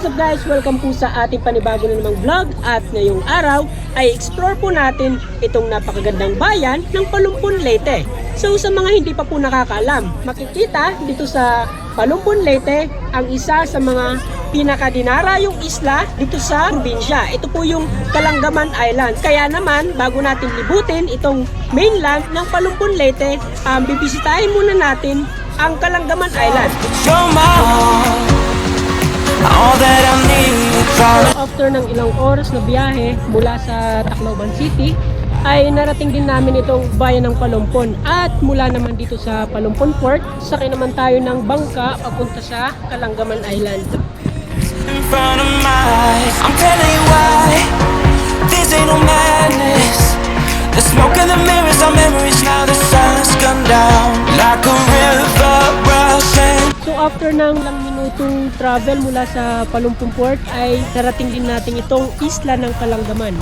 What's up guys? Welcome po sa ating panibago na namang vlog at ngayong araw ay explore po natin itong napakagandang bayan ng Palompon Leyte. So sa mga hindi pa po nakakaalam, makikita dito sa Palompon Leyte ang isa sa mga pinakadinarayong isla dito sa probinsya. Ito po yung Kalanggaman Island. Kaya naman, bago natin libutin itong mainland ng Palompon Leyte, bibisitahin muna natin ang Kalanggaman Island. So, after ng ilang oras na biyahe mula sa Kalanggaman City, ay narating din namin itong bayan ng Palompon. At mula naman dito sa Palompon Port, sakay naman tayo ng bangka papunta sa Kalanggaman Island. In front of my eyes, I'm telling you why this ain't no madness. The smoke and the mirrors are memories now. The sun's gone down like a river rushing. So after ng ilang minutong travel mula sa Palompon Port ay narating din natin itong isla ng Kalanggaman.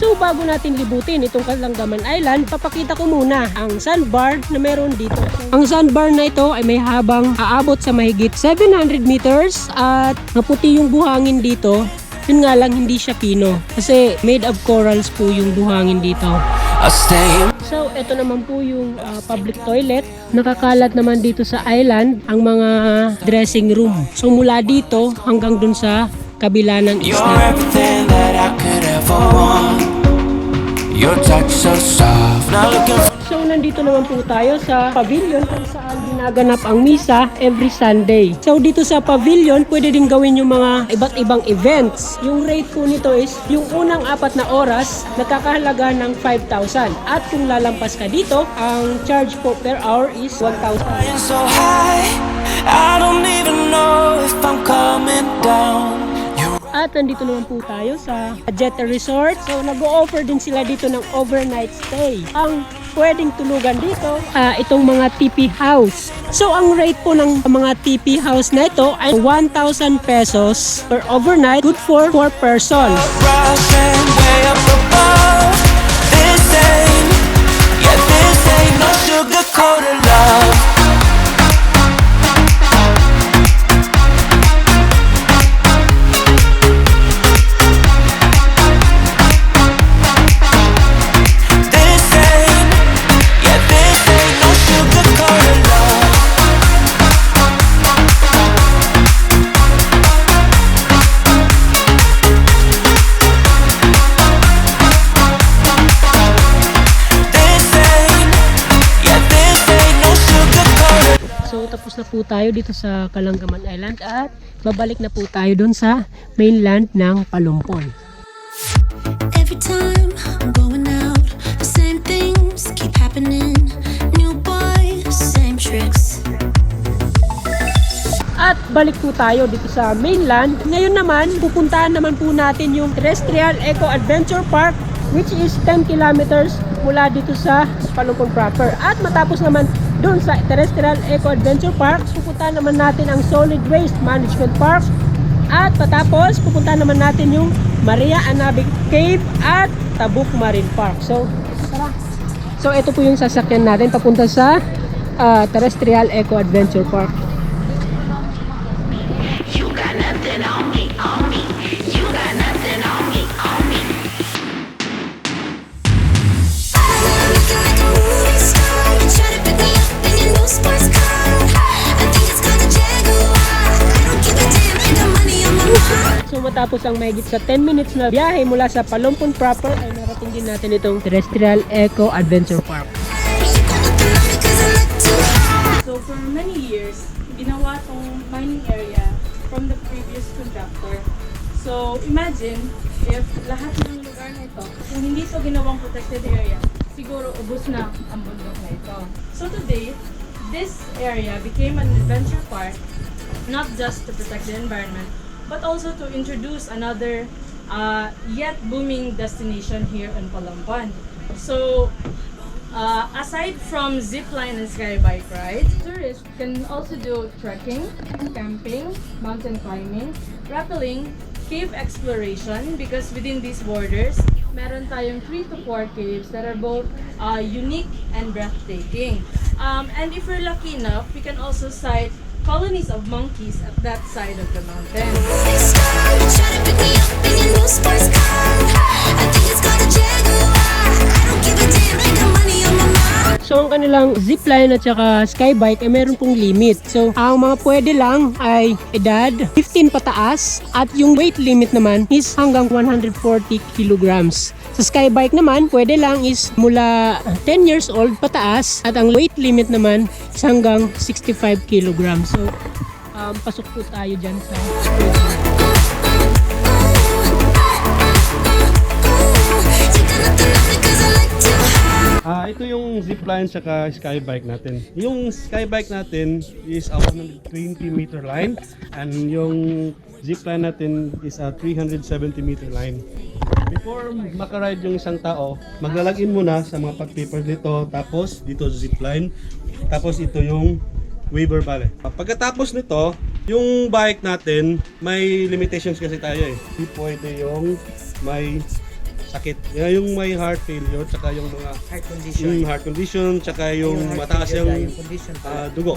So bago natin libutin itong Kalanggaman Island, papakita ko muna ang sandbar na meron dito. Ang sandbar na ito ay may habang aabot sa mahigit 700 meters at maputi yung buhangin dito. Yun nga lang hindi siya pino kasi made of corals po yung buhangin dito. So ito naman po yung public toilet. Nakakalat naman dito sa island ang mga dressing room. So mula dito hanggang dun sa kabila ng isla. Your touch so soft. Now looking. So nandito naman po tayo sa pavilion kung saan ginaganap ang misa every Sunday. So dito sa pavilion pwede din gawin yung mga iba't ibang events. Yung rate po nito is yung unang 4 na oras nakakahalaga ng 5,000. At kung lalampas ka dito, ang charge po per hour is 1,000. So high, I don't even know if I'm coming down. At nandito naman po tayo sa Jet Resort. So nag-o-offer din sila dito ng overnight stay. Ang pwedeng tulugan dito, itong mga TP house. So ang rate po ng mga TP house na ito ay 1,000 pesos per overnight, good for 4 person. Tapos na po tayo dito sa Kalanggaman Island at babalik na po tayo dun sa mainland ng Palompon. Every time I'm going out, the same things keep happening. New boy, same tricks. At balik po tayo dito sa mainland. Ngayon naman, pupuntahan naman po natin yung Terrestrial Eco-Adventure Park, which is 10 kilometers mula dito sa Palompon proper. At matapos naman doon sa Terrestrial Eco-Adventure Park, pupuntahan naman natin ang Solid Waste Management Park. At patapos, pupuntahan naman natin yung Maria Anabic Cave at Tabuk Marine Park. So, tara. So, ito po yung sasakyan natin papunta sa Terrestrial Eco-Adventure Park. You got nothing on me, on me. You got nothing on me, on me. Looking like a movie star. Try to pick me up in your new sports car. I think it's called a Jaguar. I don't give a damn, ain't got money on my mind. So matapos ang mahigit sa 10 minutes na biyahe mula sa Palompon proper ay narating din natin itong Terrestrial Eco-Adventure Park. You got nothing on me 'cause I look too hot. So for many years, ginawa tong mining area from the previous conductor. So imagine if lahat ng lugar na ito, kung hindi ito ginawang protected area, siguro ubos na ang bundok na ito. So today, this area became an adventure park, not just to protect the environment, but also to introduce another yet booming destination here in Palompon. So aside from Zipline and Skybike rides, tourists can also do trekking, camping, mountain climbing, rappelling, cave exploration because within these borders, meron tayong 3 to 4 caves that are both unique and breathtaking. And if we're lucky enough, we can also sight colonies of monkeys at that side of the mountain. Try to pick me up in your new sports car. I think it's called a Jaguar. I don't give a damn, I got money on my mind. So, ang kanilang zipline at saka skybike ay meron pong limit. So, ang mga pwede lang ay edad 15 pataas at yung weight limit naman is hanggang 140 kilograms. Sa skybike naman, pwede lang is mula 10 years old pataas at ang weight limit naman is hanggang 65 kilograms. So, pasok po tayo dyan sa Ito yung zipline saka skybike natin. Yung skybike natin is a 120 meter line and yung zipline natin is a 370 meter line. Before makaride yung isang tao, maglalagin muna sa mga pag-paper dito, tapos dito zipline, tapos ito yung waiver bale. Pagkatapos nito, yung bike natin, may limitations kasi tayo eh. Hindi pwede yung may sakit. Yung may heart failure, tsaka yung mga heart condition, tsaka yung mataas yung dugo.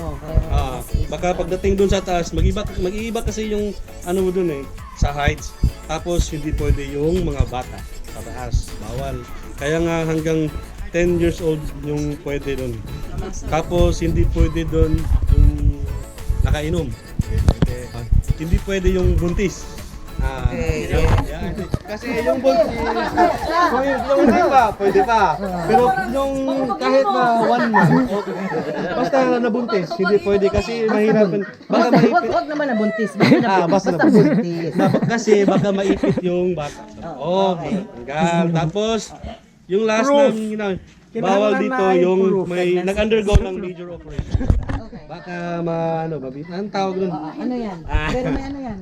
Baka pagdating dun sa taas, mag-iiba kasi yung ano mo dun eh, sa heights. Tapos hindi pwede yung mga bata sa taas, bawal. Kaya nga hanggang 10 years old yung pwede dun. Tapos hindi pwede dun yung nakainom. Hindi pwede yung buntis. Kasi yung buntis, yung hindi pa, pwede pa. Pero yung kahit na 1 month, basta nabuntis, hindi pwede kasi mahirapan. Baka maipit. Huwag naman nabuntis. Basta nabuntis. Kasi baka maipit yung bata. Tapos, yung last na bawal dito yung may nag-undergo ng major operation. Baka anong tawag nun? Ano yan? Pero may ano yan?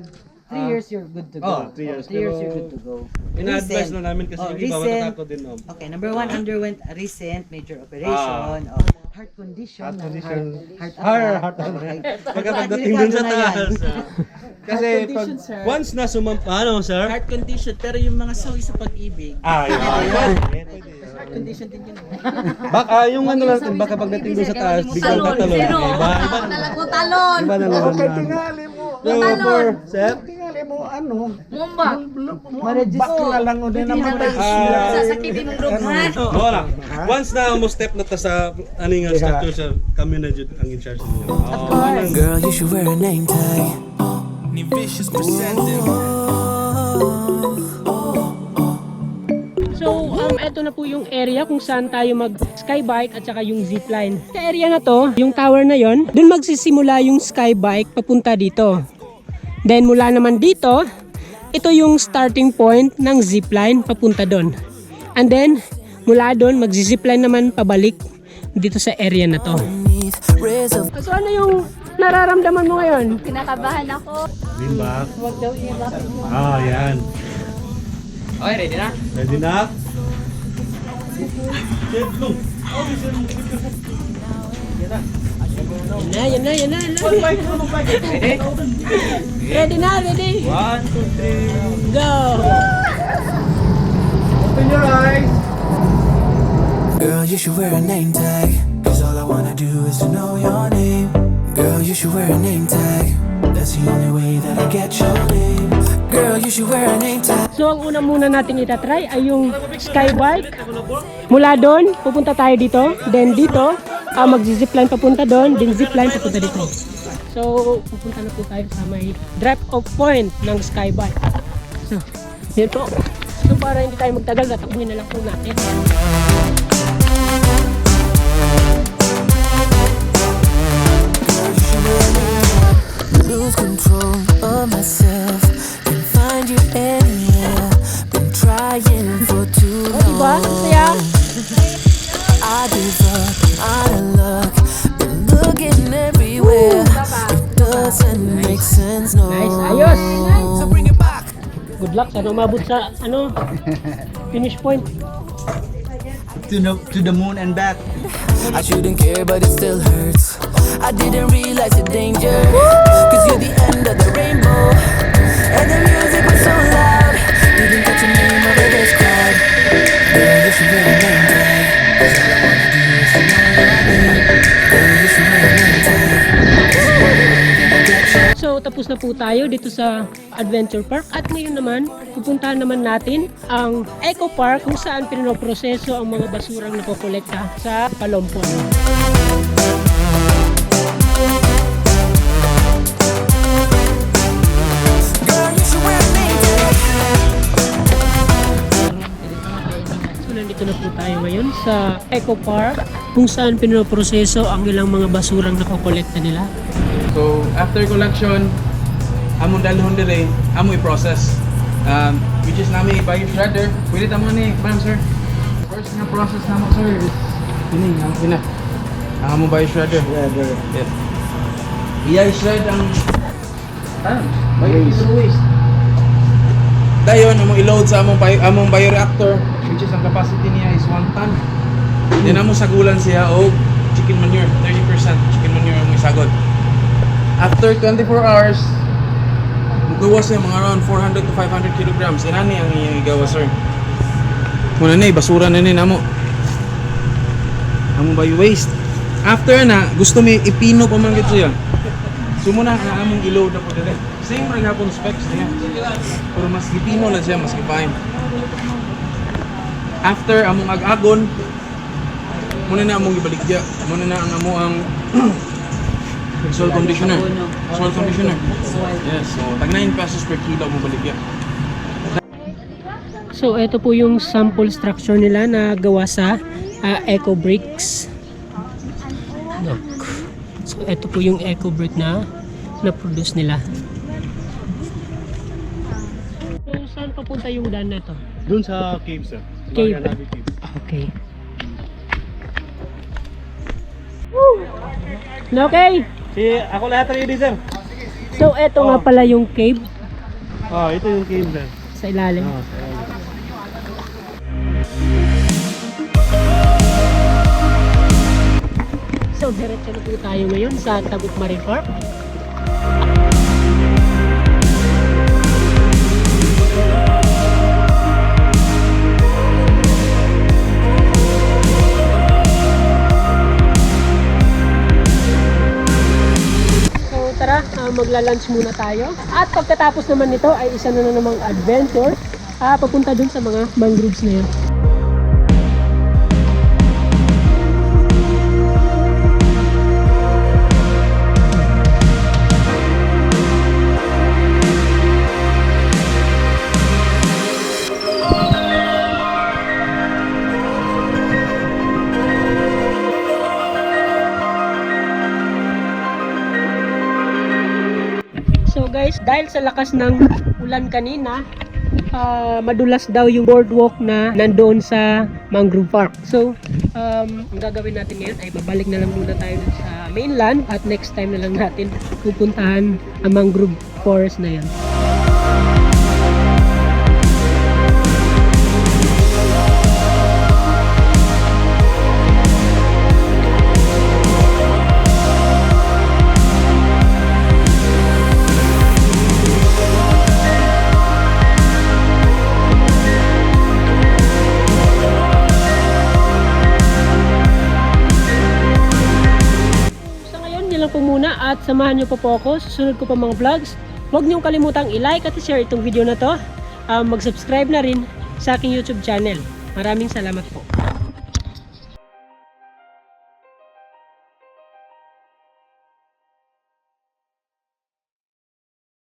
3 years you're good to go. 3 years. 3 years you're good to go. Ina-advise na namin kasi yung iba matatakot din. Okay, number 1 underwent a recent major operation of heart condition. Heart attack. Pagdating dun sa taas. Kasi pag once na sumampa, sir? Heart condition, pero yung mga sawi sa pag-ibig. Yan. Heart condition din yun. Baka yung natin, baka pagdating dun sa taas, biglang tatalon. Iba Talon! na naman. Okay, tingali mo. Sir? Tingali mo, Mumba! back na lang o din naman. Sasakitin mong rughan. Wala. Once na mo step na ta sa aning structure sa kami na jud ang in charge niyo. Girl, you should wear a name tag. Ni vicious presenting. So, eto na po yung area kung saan tayo mag-skybike at saka yung zipline. Sa area na to, yung tower na yon, dun magsisimula yung skybike papunta dito. Then, mula naman dito, ito yung starting point ng zipline papunta dun. And then, mula dun, magzi-zipline naman pabalik dito sa area na to. So, ano yung nararamdaman mo ngayon? Kinakabahan ako. Bimba. Huwag daw i-rapid mo. Yan. Okay, ready na? Ready na? Yan na. Ready na, ready. 1, 2, 3. Go! Open your eyes. Girl, you should wear a name tag. Cause all I wanna do is to know your name. Girl, you should wear a name tag. That's the only way that I get your name. Girl, you should wear a name tag. So, ang una muna natin itatry ay yung skybike. Mula doon, pupunta tayo dito. Then dito, magzi-zipline papunta doon. Then zipline papunta dito. So, pupunta na po tayo sa may drop-off point ng skybike. So, yun po. So, para hindi tayo magtagal, tatakbuhin na lang po natin. Lose control of myself. Can find you anywhere. Been trying for too Diba? long. Saya? I give up, out of luck. Been looking everywhere. It doesn't make sense, no. Nice, ayos! So bring it back. Good luck, sana umabot sa, finish point. To the moon and back. I shouldn't care, but it still hurts. I didn't realize the danger. Cause you're the end of the rainbow. And the music was so So tapos na po tayo dito sa Adventure Park at ngayon naman pupuntahan naman natin ang Eco Park kung saan pinoproseso ang mga basurang nakokolekta sa Palompon. So nandito na po tayo ngayon sa Eco Park kung saan pinoproseso ang ilang mga basurang nakokolekta nila. So after collection, among dalhon dire, amo i-process. Which is nami by shredder. Pwede tamo ni, ma'am sir. First na process namo sir is ini, ina. Amo by shredder. Yeah. Iya i-shred ang waste. Dayon amo i-load sa among bioreactor, which is ang capacity niya is 1 ton. Then amo sagulan siya og chicken manure, 30% chicken manure amo isagod. After 24 hours, magawa siya mga around 400 to 500 kilograms. Yan ang iyang igawa, sir. Muna na basura na namo. Amo ba yung waste? After na, gusto mi ipino pa man gito siya. So muna na among i-load na po dito. Same rin hapon specs niya. Pero mas ipino lang siya, mas kipain. After among ag-agon, muna na among ibaligya. Muna na ang amo ang soil conditioner. Soil conditioner. Yes, so tag 9 pesos per kilo mo baligya. So ito po yung sample structure nila na gawa sa Eco Bricks. Look. So ito po yung Eco Brick na produce nila. So saan papunta yung daan na ito? Doon sa cave, sir. Cave. Mariana Cave. Okay. Okay. Ako lahat ready, sir. So ito nga pala yung cave Ito yung cave, sir. sa ilalim. So diretso na po tayo ngayon sa Tagup Marine Park. Magla-lunch muna tayo. At pagkatapos naman nito ay isa na namang adventure papunta dun sa mga mangroves na yun. So guys, dahil sa lakas ng ulan kanina, madulas daw yung boardwalk na nandoon sa mangrove park. So, ang gagawin natin ngayon ay babalik na lang muna tayo dun sa mainland at next time na lang natin pupuntahan ang mangrove forest na yan. Lang po muna at samahan nyo pa po ako susunod ko pa mga vlogs. Huwag niyong kalimutang i-like at i-share itong video na to. Mag-subscribe na rin sa aking YouTube channel. Maraming salamat po.